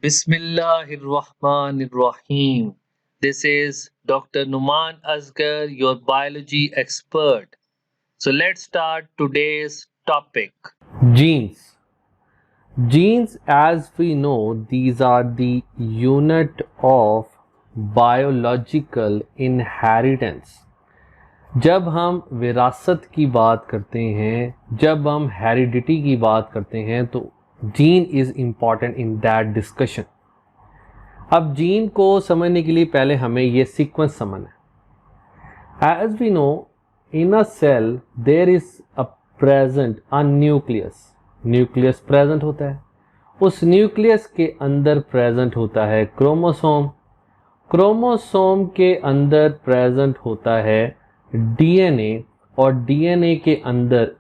Bismillahirrahmanirrahim. This is Dr. Numan Asgar, your biology expert. So let's start today's topic. Genes. Genes, as we know, these are the unit of biological inheritance. जब हम विरासत की बात करते हैं, जब हम हेरिडिटी की बात करते हैं, तो gene is important in that discussion. अब जीन को समझने के लिए पहले हमें ये सीक्वेंस समझना है. As we know, in a cell there is a present a nucleus present होता है. उस न्यूक्लियस के अंदर प्रेजेंट होता है क्रोमोसोम के अंदर प्रेजेंट होता है डीएनए, और डीएनए के अंदर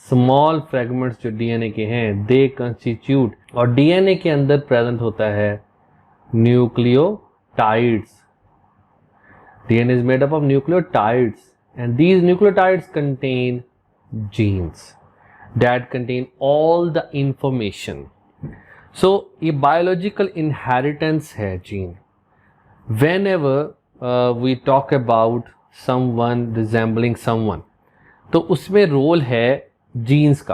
स्मॉल फ्रेगमेंट्स जो डीएनए के हैं दे कंस्टिट्यूट, और डीएनए के अंदर प्रेजेंट होता है nucleotides. DNA is made up of nucleotides, and these nucleotides contain genes that contain all the information. So ये biological inheritance है gene. Whenever we talk about someone resembling someone, तो उसमें role है jeans का,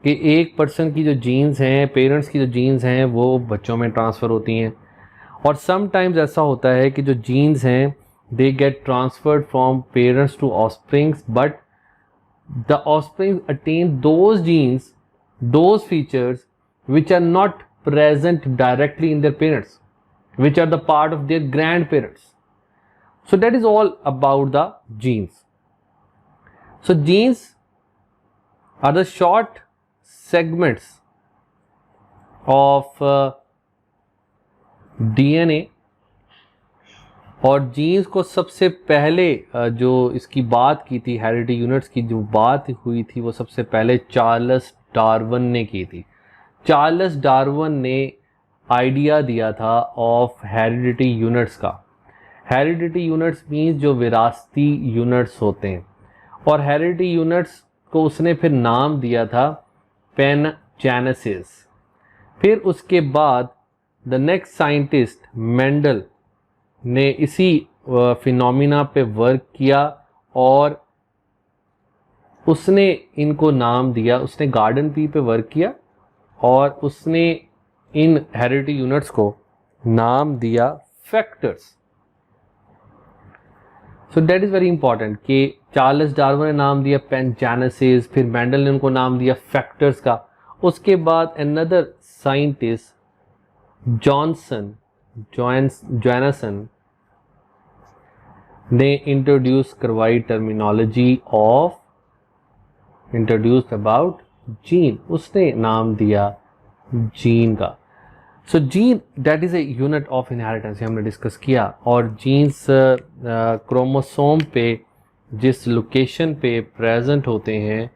कि एक पर्सन की जो जीन्स हैं, पेरेंट्स की जो जीन्स हैं, वो बच्चों में ट्रांसफ़र होती हैं. और समटाइम्स ऐसा होता है कि जो जीन्स हैं they get transferred from parents to offsprings, but the offspring attain those genes, those features which are not present directly in their parents, which are the part of their grandparents. So that is all about the genes. So genes are the short segments of DNA, और jeans को सबसे पहले जो इसकी बात की थी, heredity units की जो बात हुई थी, वो सबसे पहले चार्ल्स डार्विन ने की थी. चार्ल्स डार्विन ने आइडिया दिया था ऑफ हेरिडिटी यूनिट्स का. हेरिडिटी यूनिट्स मीन्स जो विरासती यूनिट्स होते हैं, और हेरिडिटी यूनिट्स को उसने फिर नाम दिया था पेनजेनेसिस. फिर उसके बाद द नेक्स्ट साइंटिस्ट मेंडल ने इसी फिनोमिना पे वर्क किया, और उसने इनको नाम दिया. उसने गार्डन पी पे वर्क किया, और उसने इन हेरिडिटी यूनिट्स को नाम दिया factors. So that is very important कि चार्ल्स डार्विन ने नाम दिया पेनजेनेसिस, फिर मेंडल ने उनको नाम दिया फैक्टर्स का. उसके बाद अनदर साइंटिस्ट जॉनसन ने इंट्रोड्यूस करवाई terminology of introduce about gene. उसने नाम दिया जीन का. So gene that is a unit of inheritance, हमने डिस्कस किया. और जीन्स क्रोमोसोम पे जिस लोकेशन पे प्रेजेंट होते हैं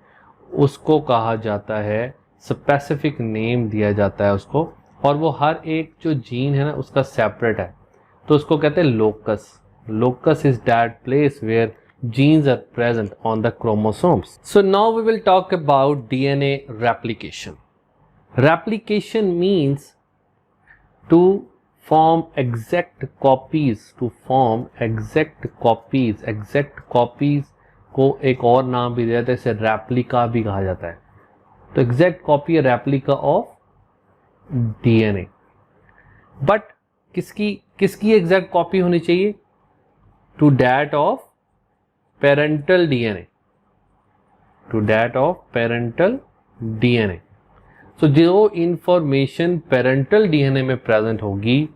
उसको कहा जाता है, स्पेसिफिक नेम दिया जाता है उसको, और वो हर एक जो जीन है ना उसका सेपरेट है, तो उसको कहते हैं locus. Locus is that place where genes are present on the chromosomes. So now we will talk about DNA replication. Replication means to form exact copies. Exact copies को एक और नाम भी दिया जाता है, इसे रेप्लिका भी कहा जाता है. तो exact copy है रेप्लिका ऑफ DNA. बट किसकी exact copy होनी चाहिए? To that of parental DNA. So जो इंफॉर्मेशन पेरेंटल डीएनए में प्रेजेंट होगी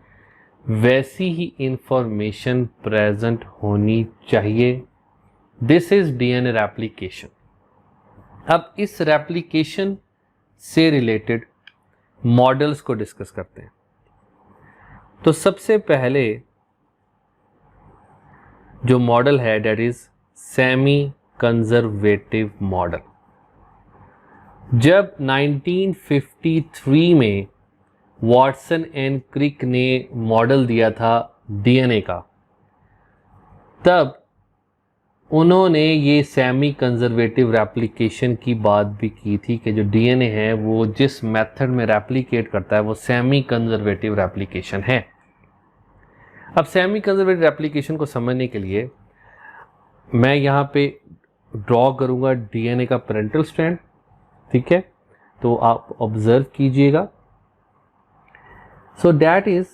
वैसी ही इंफॉर्मेशन प्रेजेंट होनी चाहिए. This is DNA replication. अब इस रेप्लिकेशन से रिलेटेड मॉडल्स को डिस्कस करते हैं. तो सबसे पहले जो मॉडल है that is semi conservative model. जब 1953 में वॉटसन एंड क्रिक ने मॉडल दिया था डीएनए का, तब उन्होंने ये सेमी कंजर्वेटिव रेप्लिकेशन की बात भी की थी कि जो डीएनए है वो जिस मेथड में रेप्लिकेट करता है वो सेमी कंजर्वेटिव रेप्लिकेशन है। अब सेमी कंजर्वेटिव रेप्लिकेशन को समझने के लिए मैं यहाँ पे ड्रॉ करूँगा डीएनए का पेरेंटल स्ट्रैंड, ठीक है, तो आप ऑब्जर्व कीजिएगा। So that is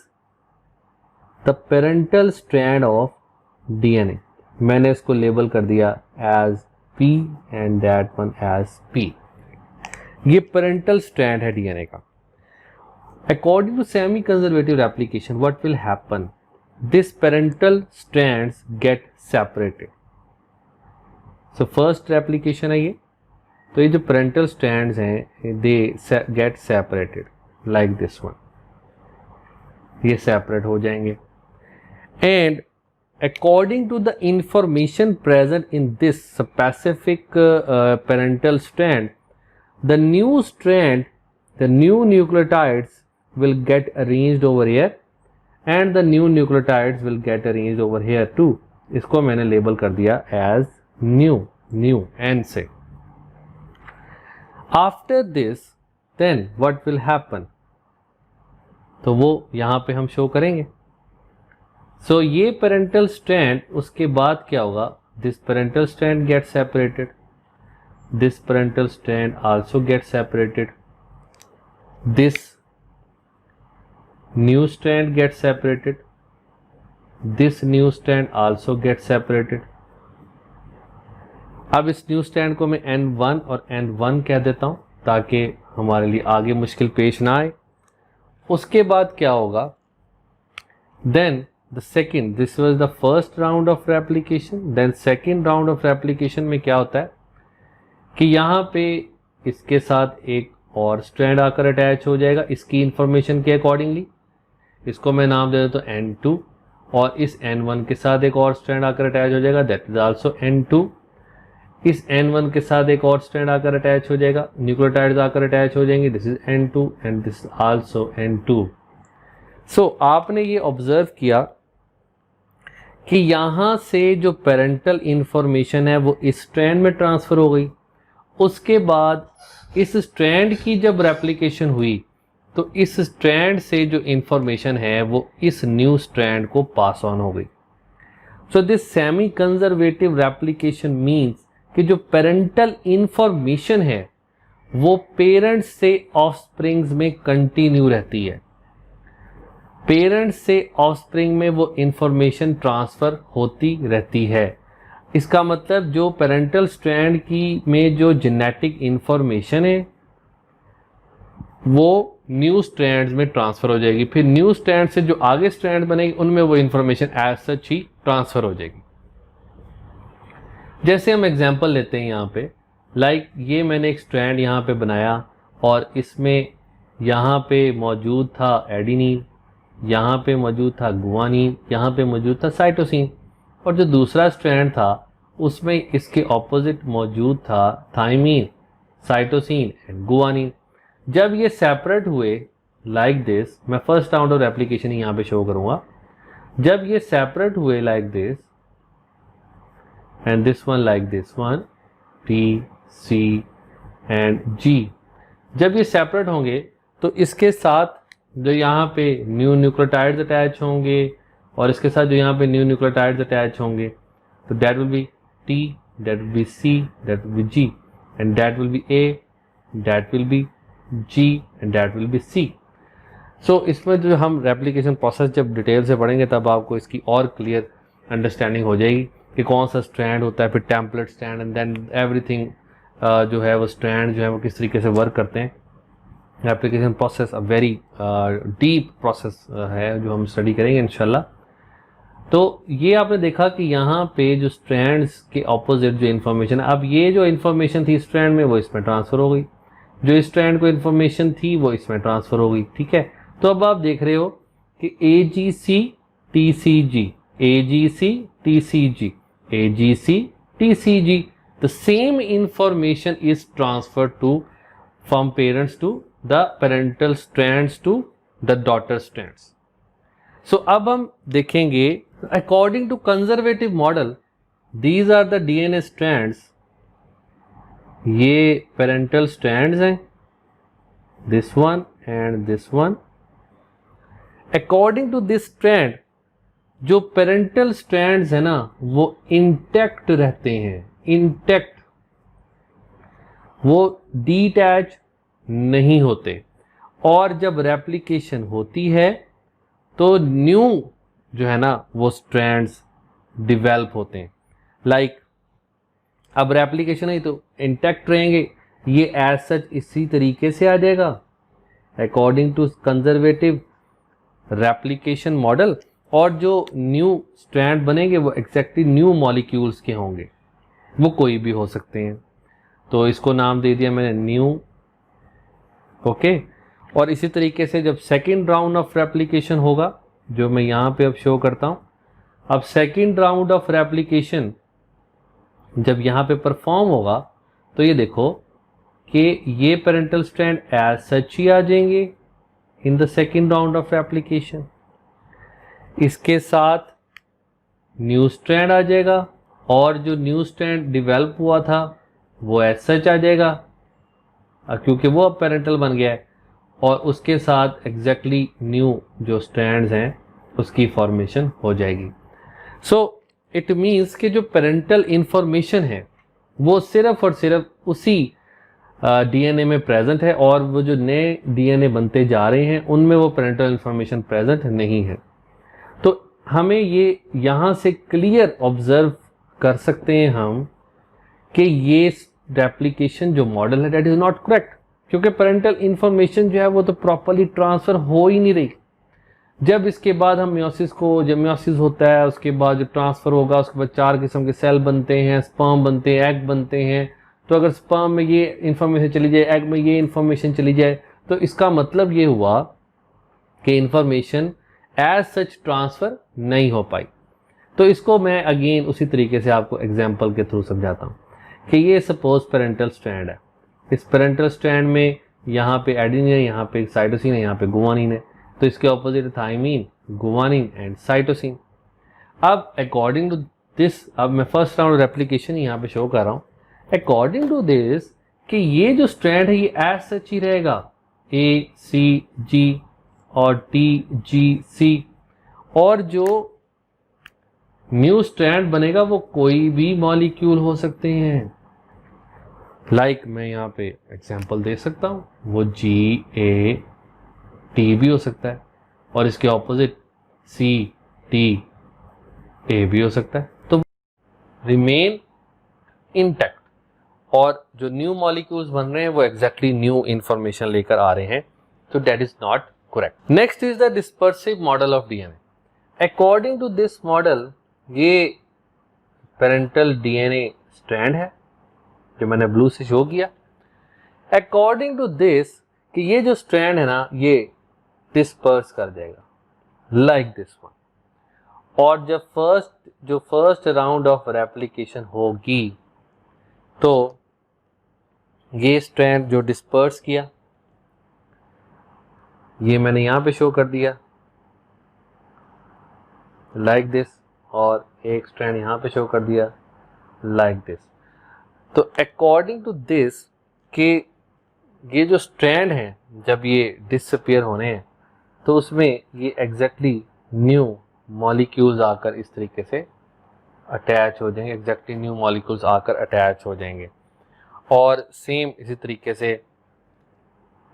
the parental strand of DNA. मैंने इसको लेबल कर दिया as P and that one as P। ये पेरेंटल स्ट्रैंड है डीएनए का। According to semi conservative replication what will happen, this parental strands get separated. So first replication है ये, तो ये जो पेरेंटल स्ट्रैंड्स हैं they get separated like this one, ये सेपरेट हो जाएंगे। And according to the information present in this specific parental strand, the new nucleotides will get arranged over here and the new nucleotides will get arranged over here too. इसको मैंने label कर दिया as new n से। After this then what will happen, तो वो यहाँ पे हम शो करेंगे। सो ये पेरेंटल स्ट्रैंड, उसके बाद क्या होगा, this parental strand get separated, this parental strand also get separated, this new strand get separated, this new strand also get separated. अब इस न्यू स्ट्रैंड को मैं N1 और N1 कह देता हूं ताकि हमारे लिए आगे मुश्किल पेश ना आए। उसके बाद क्या होगा, then the second, this was the first round of replication, then second round of replication में क्या होता है कि यहाँ पे इसके साथ एक और स्ट्रैंड आकर अटैच हो जाएगा इसकी इंफॉर्मेशन के अकॉर्डिंगली, इसको मैं नाम दे देता हूँ N2, और इस N1 के साथ एक और स्ट्रैंड आकर अटैच हो जाएगा, दैट इज आल्सो N2। इस N1 के साथ एक और स्ट्रैंड आकर अटैच हो जाएगा, न्यूक्लियोटाइड्स आकर अटैच हो जाएंगे, this is N2 and this also N2। सो आपने ये ऑब्जर्व किया कि यहाँ से जो पेरेंटल इंफॉर्मेशन है वो इस स्ट्रैंड में ट्रांसफ़र हो गई। उसके बाद इस स्ट्रैंड की जब रेप्लिकेशन हुई तो इस स्ट्रैंड से जो इंफॉर्मेशन है वो इस न्यू स्ट्रैंड को पास ऑन हो गई। So this semi conservative replication means कि जो पेरेंटल इंफॉर्मेशन है वो पेरेंट्स से ऑफस्प्रिंग्स में कंटिन्यू रहती है, पेरेंट्स से ऑफस्प्रिंग में वो इंफॉर्मेशन ट्रांसफ़र होती रहती है। इसका मतलब जो पेरेंटल स्ट्रैंड की में जो जेनेटिक इंफॉर्मेशन है वो न्यू स्ट्रैंड्स में ट्रांसफ़र हो जाएगी, फिर न्यू स्ट्रैंड से जो आगे स्ट्रैंड बनेगी उनमें वो इंफॉर्मेशन एज सच ही ट्रांसफ़र हो जाएगी। जैसे हम एग्जांपल लेते हैं यहाँ पे, लाइक ये मैंने एक स्ट्रैंड यहाँ पे बनाया और इसमें यहाँ पे मौजूद था एडेनिन, यहाँ पे मौजूद था गुआनिन, यहाँ पे मौजूद था साइटोसिन, और जो दूसरा स्ट्रैंड था उसमें इसके ऑपोजिट मौजूद था थाइमीन, साइटोसिन एंड गुआनिन। जब ये सेपरेट हुए लाइक दिस, मैं फर्स्ट राउंड ऑफ एप्लीकेशन यहाँ पे शो करूँगा, जब ये सेपरेट हुए like this and this one like this one, T, C and G, जब ये सेपरेट होंगे तो इसके साथ जो यहाँ पे न्यू न्यूक्लियोटाइड्स अटैच होंगे और इसके साथ जो यहाँ पे न्यू न्यूक्लियोटाइड्स अटैच होंगे तो that will be T, that will be C, that will be G and that will be A, that will be G and that will be C। सो इसमें जो हम रेप्लिकेशन प्रोसेस जब detail से पढ़ेंगे तब आपको इसकी और क्लियर अंडरस्टैंडिंग हो जाएगी कि कौन सा स्ट्रैंड होता है, फिर template strand and then everything जो है वो स्ट्रैंड जो है वो किस तरीके से वर्क करते हैं। Application process a very deep process है जो हम स्टडी करेंगे इंशाल्लाह। तो ये आपने देखा कि यहाँ पे जो स्ट्रैंड्स के ऑपोजिट जो इन्फॉर्मेशन है, अब ये जो इन्फॉर्मेशन थी स्ट्रैंड में वो इसमें ट्रांसफ़र हो गई, जो इस स्ट्रैंड को इन्फॉर्मेशन थी वो इसमें ट्रांसफ़र हो गई, ठीक है। तो अब आप देख रहे हो कि AGC TCG, AGC TCG, AGC TCG, the same information is transferred to from parents to the parental strands to the daughter strands। So अब हम देखेंगे according to conservative model these are the DNA strands, ये parental strands हैं, this one and this one. According to this strand, जो parental strands है ना वो intact रहते हैं, इंटैक्ट, वो डिटैच नहीं होते। और जब रेप्लिकेशन होती है तो न्यू जो है ना वो स्ट्रैंड्स डिवेल्प होते हैं। लाइक अब रेप्लिकेशन है तो इंटैक्ट रहेंगे, ये एज सच इसी तरीके से आ जाएगा according to conservative replication model. और जो न्यू स्ट्रैंड बनेंगे वो एक्जैक्टली न्यू मॉलिक्यूल्स के होंगे, वो कोई भी हो सकते हैं। तो इसको नाम दे दिया मैंने न्यू, ओके। और इसी तरीके से जब सेकेंड राउंड ऑफ रेप्लिकेशन होगा, जो मैं यहाँ पे अब शो करता हूँ, अब सेकेंड राउंड ऑफ रेप्लिकेशन जब यहाँ पे परफॉर्म होगा तो ये देखो कि ये पेरेंटल स्ट्रैंड एज सच ही आ जाएंगे in the second round of replication. इसके साथ न्यू स्ट्रैंड आ जाएगा और जो न्यू स्ट्रैंड डिवेल्प हुआ था वो एज सच आ जाएगा क्योंकि वो अब पेरेंटल बन गया है। और उसके साथ एग्जैक्टली न्यू जो स्ट्रैंड्स हैं उसकी फॉर्मेशन हो जाएगी। सो इट मीन्स कि जो पेरेंटल इंफॉर्मेशन है वो सिर्फ और सिर्फ उसी डीएनए में प्रेजेंट है, और वो जो नए डीएनए बनते जा रहे हैं उनमें वो पेरेंटल इंफॉर्मेशन प्रेजेंट नहीं है। तो हमें ये यहाँ से क्लियर ऑब्जर्व कर सकते हैं हम कि ये रेप्लिकेशन जो मॉडल है दैट इज नॉट करेक्ट, क्योंकि पेरेंटल इंफॉर्मेशन जो है वो तो प्रॉपरली ट्रांसफर हो ही नहीं रही। जब इसके बाद हम म्योसिस को, जब म्योसिस होता है उसके बाद जो ट्रांसफर होगा उसके बाद 4 किस्म के सेल बनते हैं, स्पर्म बनते हैं, एग बनते हैं। तो अगर स्पर्म में ये इंफॉर्मेशन चली जाए, एग में ये इंफॉर्मेशन चली जाए, तो इसका मतलब ये हुआ कि इंफॉर्मेशन एज सच ट्रांसफर नहीं हो पाई। तो इसको मैं अगेन उसी तरीके से आपको एग्जाम्पल के थ्रू समझाता हूँ कि ये सपोज पेरेंटल स्ट्रैंड है। इस पेरेंटल स्ट्रैंड में यहाँ पे एडेनिन है, यहाँ पे साइटोसिन है, यहाँ पे गुआनिन है। तो इसके opposite thymine, guanine and cytosine. अब अकॉर्डिंग टू दिस, अब मैं फर्स्ट राउंड रेप्लिकेशन यहाँ पे शो कर रहा हूँ। अकॉर्डिंग टू दिस कि ये जो स्ट्रैंड है ये एज सच ही रहेगा, ए सी जी और टी जी सी। और जो न्यू स्ट्रैंड बनेगा वो कोई भी मॉलिक्यूल हो सकते हैं। लाइक मैं यहाँ पे एग्जांपल दे सकता हूँ, वो जी ए टी भी हो सकता है और इसके ऑपोजिट सी टी ए भी हो सकता है। तो रिमेन इंटैक्ट, और जो न्यू मॉलिक्यूल्स बन रहे हैं वो एग्जैक्टली न्यू इंफॉर्मेशन लेकर आ रहे हैं। तो that is not correct. Next is the dispersive model of DNA. According to this model, ये पेरेंटल डीएनए स्ट्रैंड है जो मैंने ब्लू से शो किया। अकॉर्डिंग टू दिस कि ये जो स्ट्रैंड है ना ये डिस्पर्स कर जाएगा लाइक दिस वन। और जब फर्स्ट राउंड ऑफ रेप्लिकेशन होगी तो ये स्ट्रैंड जो डिस्पर्स किया, ये मैंने यहां पे शो कर दिया लाइक दिस, और एक स्ट्रैंड यहां पे शो कर दिया लाइक दिस। तो अकॉर्डिंग टू दिस कि ये जो स्ट्रैंड है जब ये डिसअपियर होने हैं तो उसमें ये एग्जैक्टली न्यू मॉलिक्यूल्स आकर इस तरीके से अटैच हो जाएंगे, एग्जैक्टली न्यू मॉलिक्यूल्स आकर अटैच हो जाएंगे। और सेम इसी तरीके से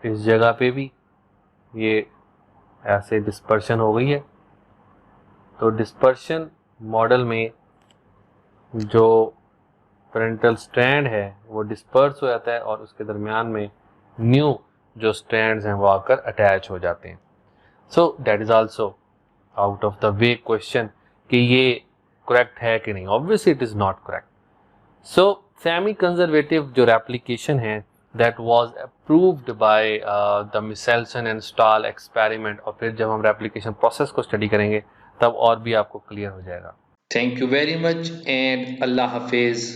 इस जगह पे भी ये ऐसे डिस्पर्शन हो गई है। तो डिस्पर्शन मॉडल में जो पेरेंटल स्ट्रैंड है वो डिस्पर्स हो जाता है और उसके दरमियान में न्यू जो स्ट्रैंड्स हैं वो आकर अटैच हो जाते हैं। So that is also out of the way question कि ये करेक्ट है कि नहीं। Obviously it is not correct. So semi conservative जो रेप्लिकेशन है that was approved by the Meselson and Stahl experiment, और फिर जब हम रेप्लिकेशन प्रोसेस को स्टडी करेंगे तब और भी आपको क्लियर हो जाएगा। Thank you very much and Allah Hafiz.